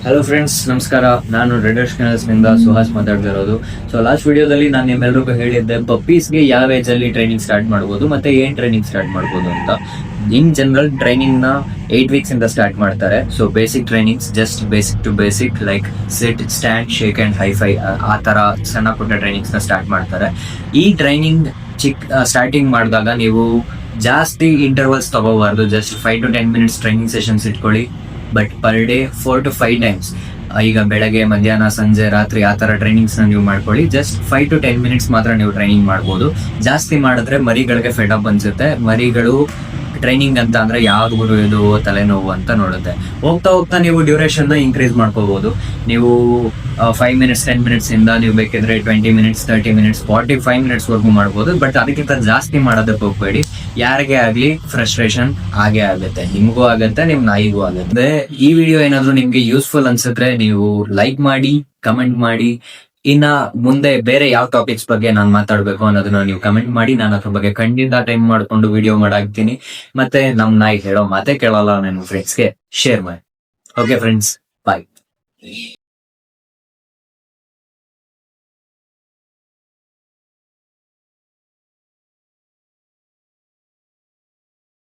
Hello friends, ನಮಸ್ಕಾರ. ನಾನು ರೆಡರ್ಸ್ ನಿಂದ ಸುಹಾಸ್ ಮಾತಾಡ್ತಾ ಇರೋದು. ಸೊ ಲಾಸ್ಟ್ ವಿಡಿಯೋದಲ್ಲಿ ನಾನು ನಿಮ್ಮೆಲ್ಲರಿಗೂ ಹೇಳಿದ್ದೆ ಪಪ್ಪೀಸ್ಗೆ ಯಾವ ಏಜ್ ಅಲ್ಲಿ ಟ್ರೈನಿಂಗ್ ಸ್ಟಾರ್ಟ್ ಮಾಡ್ಬೋದು ಮತ್ತೆ ಏನ್ ಟ್ರೈನಿಂಗ್ ಸ್ಟಾರ್ಟ್ ಮಾಡ್ಬೋದು ಅಂತ. ಇನ್ ಜನರಲ್ ಟ್ರೈನಿಂಗ್ ನ 8 ವೀಕ್ಸ್ ಇಂದ ಸ್ಟಾರ್ಟ್ ಮಾಡ್ತಾರೆ. So basic trainings, just basic to basic, like sit, stand, shake and high five, ಆ ತರ ಸಣ್ಣ ಪುಟ್ಟ ಟ್ರೈನಿಂಗ್ಸ್ ನ ಸ್ಟಾರ್ಟ್ ಮಾಡ್ತಾರೆ. ಈ ಟ್ರೈನಿಂಗ್ ಸ್ಟಾರ್ಟಿಂಗ್ ಮಾಡಿದಾಗ ನೀವು ಜಾಸ್ತಿ ಇಂಟರ್ವಲ್ಸ್ ತಗೋಬಾರ್ದು. Just 5 to 10 minutes training sessions ಇಟ್ಕೊಳ್ಳಿ. But per day 4 to 5 times, ಈಗ ಬೆಳಗ್ಗೆ, ಮಧ್ಯಾಹ್ನ, ಸಂಜೆ, ರಾತ್ರಿ ಆ ತರ ಟ್ರೈನಿಂಗ್ಸ್ ನ ನೀವು ಮಾಡ್ಕೊಳ್ಳಿ. ಜಸ್ಟ್ 5 to 10 minutes ಮಾತ್ರ ನೀವು ಟ್ರೈನಿಂಗ್ ಮಾಡ್ಬೋದು. ಜಾಸ್ತಿ ಮಾಡಿದ್ರೆ ಮರಿಗಳಿಗೆ ಫೆಡ್ ಅಪ್ ಅನ್ಸುತ್ತೆ. ಮರಿಗಳು ಟ್ರೈನಿಂಗ್ ಅಂತ ಅಂದ್ರೆ ಯಾವ್ದು ಗುರು ಇದು ತಲೆನೋವು ಅಂತ ನೋಡುತ್ತೆ. ಹೋಗ್ತಾ ಹೋಗ್ತಾ ನೀವು ಡ್ಯೂರೇಷನ್ ನ ಇನ್ಕ್ರೀಸ್ ಮಾಡ್ಕೋಬಹುದು. ನೀವು 5 minutes 10 minutes ಇಂದ ನೀವು ಬೇಕಿದ್ರೆ 20 minutes 30 minutes 45 minutes ವರ್ಗು ಮಾಡ್ಬೋದು. ಬಟ್ ಅದಕ್ಕಿಂತ ಜಾಸ್ತಿ ಮಾಡೋದಕ್ಕೆ ಹೋಗ್ಬೇಡಿ. ಯಾರಿಗೆ ಆಗ್ಲಿ ಫ್ರಸ್ಟ್ರೇಷನ್ ಆಗೇ ಆಗುತ್ತೆ, ನಿಮ್ಗೂ ಆಗತ್ತೆ, ನಿಮ್ ನಾಯಿಗೂ ಆಗುತ್ತೆ. ಈ ವಿಡಿಯೋ ಏನಾದ್ರು ನಿಮ್ಗೆ ಯೂಸ್ಫುಲ್ ಅನ್ಸಿದ್ರೆ ನೀವು ಲೈಕ್ ಮಾಡಿ, ಕಮೆಂಟ್ ಮಾಡಿ. ಇನ್ನ ಮುಂದೆ ಬೇರೆ ಯಾವ ಟಾಪಿಕ್ಸ್ ಬಗ್ಗೆ ನಾನು ಮಾತಾಡ್ಬೇಕು ಅನ್ನೋದನ್ನ ನೀವು ಕಮೆಂಟ್ ಮಾಡಿ. ನಾನು ಅದ್ರ ಬಗ್ಗೆ ಖಂಡಿತ ಟೈಮ್ ಮಾಡ್ಕೊಂಡು ವಿಡಿಯೋ ಮಾಡಾಕ್ತೀನಿ. ಮತ್ತೆ ನಮ್ ನಾಯಿ ಹೇಳೋ ಮಾತೆ ಕೇಳಲ್ಲ ನನ್ನ ಫ್ರೆಂಡ್ಸ್ಗೆ ಶೇರ್ ಮಾಡಿ. ಓಕೆ ಫ್ರೆಂಡ್ಸ್, ಬಾಯ್.